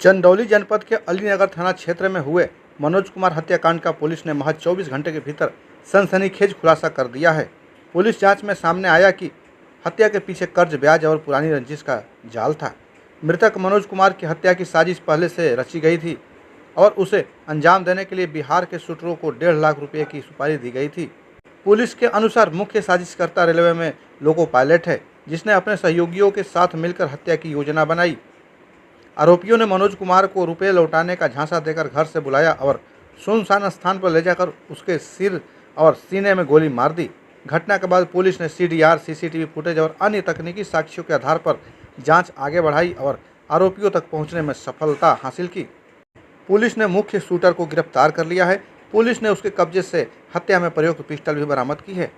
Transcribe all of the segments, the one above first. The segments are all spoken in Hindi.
चंदौली जनपद के अलीनगर थाना क्षेत्र में हुए मनोज कुमार हत्याकांड का पुलिस ने महज 24 घंटे के भीतर सनसनीखेज खुलासा कर दिया है। पुलिस जांच में सामने आया कि हत्या के पीछे कर्ज, ब्याज और पुरानी रंजिश का जाल था। मृतक मनोज कुमार की हत्या की साजिश पहले से रची गई थी और उसे अंजाम देने के लिए बिहार के शूटरों को 1.5 लाख रुपये की सुपारी दी गई थी। पुलिस के अनुसार मुख्य साजिशकर्ता रेलवे में लोको पायलट है, जिसने अपने सहयोगियों के साथ मिलकर हत्या की योजना बनाई। आरोपियों ने मनोज कुमार को रुपये लौटाने का झांसा देकर घर से बुलाया और सुनसान स्थान पर ले जाकर उसके सिर और सीने में गोली मार दी। घटना के बाद पुलिस ने सीडीआर, सीसीटीवी फुटेज और अन्य तकनीकी साक्ष्यों के आधार पर जांच आगे बढ़ाई और आरोपियों तक पहुंचने में सफलता हासिल की। पुलिस ने मुख्य शूटर को गिरफ्तार कर लिया है। पुलिस ने उसके कब्जे से हत्या में प्रयुक्त पिस्टल भी बरामद की है।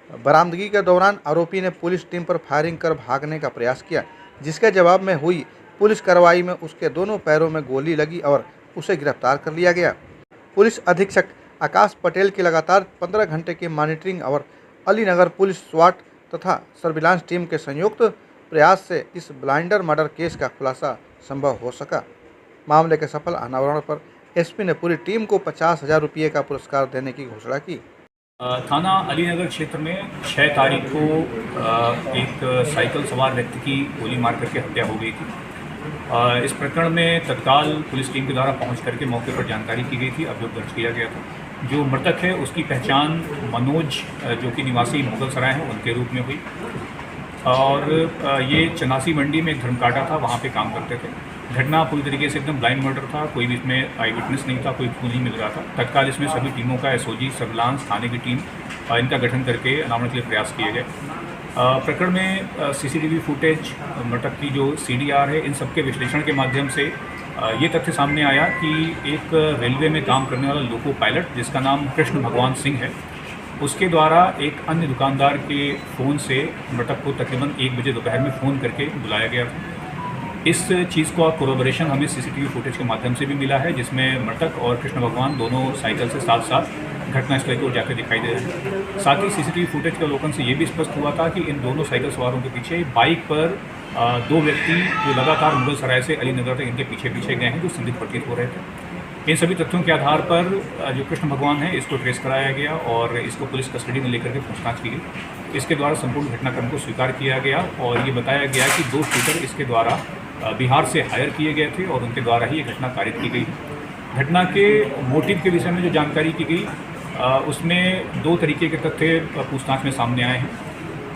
बरामदगी के दौरान आरोपी ने पुलिस टीम पर फायरिंग कर भागने का प्रयास किया, जिसके जवाब में हुई पुलिस कार्रवाई में उसके दोनों पैरों में गोली लगी और उसे गिरफ्तार कर लिया गया। पुलिस अधीक्षक आकाश पटेल की लगातार 15 घंटे की मॉनिटरिंग और अलीनगर पुलिस स्वाट तथा सर्विलांस टीम के संयुक्त प्रयास से इस ब्लाइंडर मर्डर केस का खुलासा संभव हो सका। मामले के सफल अनावरण पर एसपी ने पूरी टीम को 50,000 रुपये का पुरस्कार देने की घोषणा की। थाना अलीनगर क्षेत्र में 6 तारीख को एक साइकिल सवार व्यक्ति की गोली मार करके हत्या हो गई थी। इस प्रकरण में तत्काल पुलिस टीम के द्वारा पहुंच करके मौके पर जानकारी की गई थी, अभियोग दर्ज किया गया था। जो मृतक है उसकी पहचान मनोज, जो कि निवासी मुगल सराय हैं, उनके रूप में हुई और ये चनासी मंडी में एक धर्मकाटा था, वहाँ पे काम करते थे। घटना पूरी तरीके से एकदम ब्लाइंड मर्डर था, कोई भी इसमें आई विटनेस नहीं था, कोई क्लू नहीं मिल रहा था। तत्काल इसमें सभी टीमों का एसओजी, सर्विलांस, थाने की टीम, इनका गठन करके अनावरण के लिए प्रयास किए गए। प्रकरण में सीसीटीवी फुटेज, मृतक की जो सीडीआर है, इन सबके विश्लेषण के माध्यम से ये तथ्य सामने आया कि एक रेलवे में काम करने वाला लोको पायलट, जिसका नाम कृष्ण भगवान सिंह है, उसके द्वारा एक अन्य दुकानदार के फ़ोन से मृतक को तकरीबन 1 बजे दोपहर में फ़ोन करके बुलाया गया था। इस चीज़ का कोरोबोरेशन हमें सीसीटीवी फुटेज के माध्यम से भी मिला है, जिसमें मृतक और कृष्ण भगवान दोनों साइकिल से साथ साथ घटनास्थल की ओर जाकर दिखाई दे रहे हैं। साथ ही सीसीटीवी फुटेज के अवलोकन से ये भी स्पष्ट हुआ था कि इन दोनों साइकिल सवारों के पीछे बाइक पर 2 व्यक्ति जो लगातार मुगल सराय से अलीनगर तक इनके पीछे पीछे गए हैं, जो संदिग्ध प्रतीत हो रहे थे। इन सभी तथ्यों के आधार पर जो कृष्ण भगवान है, इसको ट्रेस कराया गया और इसको पुलिस कस्टडी में लेकर के पूछताछ की गई। इसके द्वारा संपूर्ण घटनाक्रम को स्वीकार किया गया और ये बताया गया कि 2 शूटर इसके द्वारा बिहार से हायर किए गए थे और उनके द्वारा ही ये घटना कारित की गई। घटना के मोटिव के विषय में जो जानकारी की गई, उसमें 2 तरीके के तथ्य पूछताछ में सामने आए हैं।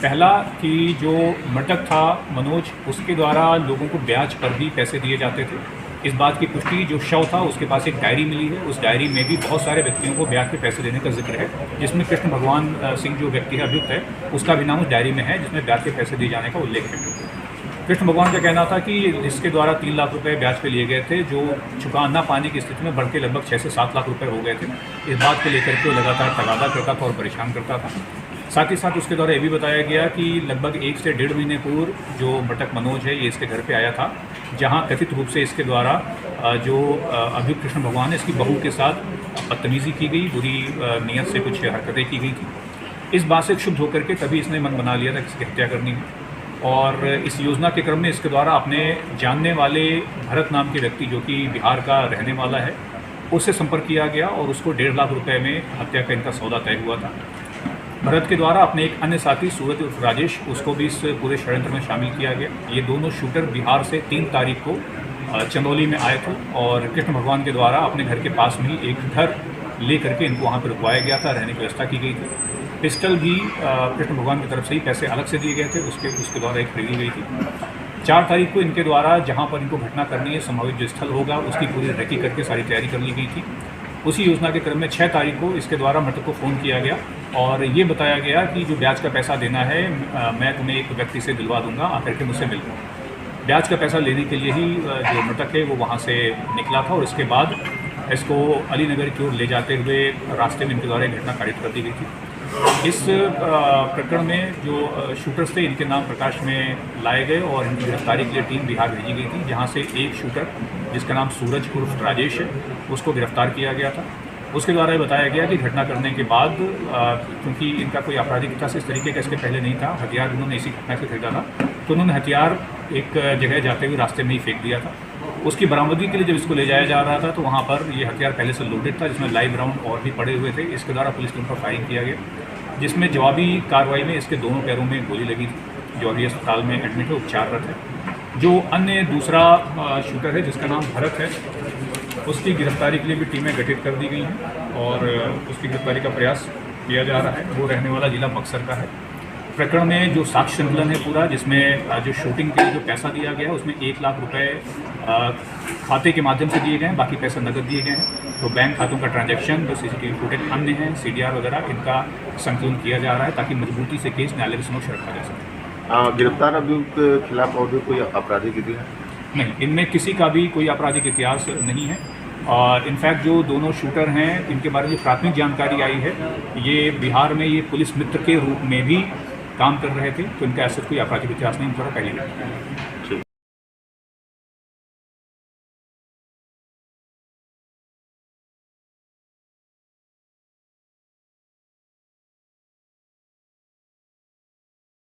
पहला कि जो मृतक था मनोज, उसके द्वारा लोगों को ब्याज पर भी पैसे दिए जाते थे। इस बात की पुष्टि जो शव था उसके पास एक डायरी मिली है, उस डायरी में भी बहुत सारे व्यक्तियों को ब्याज पे पैसे देने का जिक्र है, जिसमें कृष्ण भगवान सिंह जो व्यक्ति है, अभियुक्त है, उसका भी नाम उस डायरी में है, जिसमें ब्याज पे पैसे दिए जाने का उल्लेख है। कृष्ण भगवान का कहना था कि इसके द्वारा 3 लाख रुपए ब्याज पे लिए गए थे, जो चुका न पाने की स्थिति में बढ़ के लगभग 6 से 7 लाख रुपए हो गए थे। इस बात को लेकर के वो लगातार तगादा करता था और परेशान करता था। साथ ही साथ उसके द्वारा ये भी बताया गया कि लगभग 1 से 1.5 महीने पूर्व जो मृतक मनोज है, ये इसके घर पे आया था, जहाँ कथित रूप से इसके द्वारा जो अभियुक्त कृष्ण भगवान है, इसकी बहू के साथ बदतमीजी की गई, बुरी नीयत से कुछ हरकतें की गई थी। इस बात से क्षुब्ध होकर के तभी इसने मन बना लिया था कि इसकी हत्या करनी है और इस योजना के क्रम में इसके द्वारा अपने जानने वाले भरत नाम के व्यक्ति, जो कि बिहार का रहने वाला है, उससे संपर्क किया गया और उसको 1.5 लाख रुपए में हत्या का इनका सौदा तय हुआ था। भरत के द्वारा अपने एक अन्य साथी सूरज उर्फ राजेश, उसको भी इस पूरे षड्यंत्र में शामिल किया गया। ये दोनों शूटर बिहार से 3 तारीख को चंदौली में आए थे और कृष्ण भगवान के द्वारा अपने घर के पास में ही एक घर ले करके इनको वहाँ पर रुकवाया गया था, रहने की व्यवस्था की गई थी। पिस्टल भी कृष्ण भगवान की तरफ से ही पैसे अलग से दिए गए थे, उसके द्वारा एक खरीदी गई थी। 4 तारीख को इनके द्वारा जहाँ पर इनको घटना करनी है, संभावित जो स्थल होगा, उसकी पूरी रेकी करके सारी तैयारी कर ली गई थी। उसी योजना के क्रम में 6 तारीख को इसके द्वारा मृतक को फ़ोन किया गया और ये बताया गया कि जो ब्याज का पैसा देना है, मैं तुम्हें एक व्यक्ति से दिलवा दूंगा, आकर के मुझसे मिल। ब्याज का पैसा लेने के लिए ही जो मृतक है वो वहाँ से निकला था और इसके बाद इसको अलीनगर की ओर ले जाते हुए रास्ते में इनके द्वारा एक घटना कारित कर दी गई थी। इस प्रकरण में जो शूटर्स थे, इनके नाम प्रकाश में लाए गए और इनकी गिरफ्तारी के लिए टीम बिहार भेजी गई थी, जहां से एक शूटर जिसका नाम सूरज उर्फ राजेश है, उसको गिरफ्तार किया गया था। उसके द्वारा ये बताया गया कि घटना करने के बाद, क्योंकि इनका कोई आपराधिक इतिहास इस तरीके का इसके पहले नहीं था, हथियार उन्होंने इसी घटना से खरीदा था, तो उन्होंने हथियार एक जगह जाते हुए रास्ते में ही फेंक दिया था। उसकी बरामदगी के लिए जब इसको ले जाया जा रहा था तो वहाँ पर ये हथियार पहले से लोडेड था, जिसमें लाइव राउंड और भी पड़े हुए थे। इसके द्वारा पुलिस टीम पर फायरिंग किया गया, जिसमें जवाबी कार्रवाई में इसके दोनों पैरों में गोली लगी थी, जो अभी अस्पताल में एडमिट है, उपचाररत है। जो अन्य दूसरा शूटर है जिसका नाम भरत है, उसकी गिरफ्तारी के लिए भी टीमें गठित कर दी गई हैं और उसकी गिरफ्तारी का प्रयास किया जा रहा है। वो रहने वाला जिला बक्सर का है। प्रकरण में जो साक्ष्य संकलन है पूरा, जिसमें जो शूटिंग के लिए जो पैसा दिया गया है उसमें 1 लाख रुपए खाते के माध्यम से दिए गए हैं, बाकी पैसा नकद दिए गए हैं। तो बैंक खातों का ट्रांजैक्शन, जो सीसीटीवी फुटेज अन्य हैं, CDR वगैरह, इनका संकलन किया जा रहा है ताकि मजबूती से केस न्यायालय के समक्ष रखा जा सके। गिरफ्तार अभियुक्त के खिलाफ और भी कोई आपराधिक इतिहास नहीं, इनमें किसी का भी कोई आपराधिक इतिहास नहीं है। और इनफैक्ट जो दोनों शूटर हैं इनके बारे में जो प्राथमिक जानकारी आई है, ये बिहार में ये पुलिस मित्र के रूप में भी काम कर रहे थे, तो इनका ऐसा कोई आपराधिक इतिहास नहीं, इनका पहले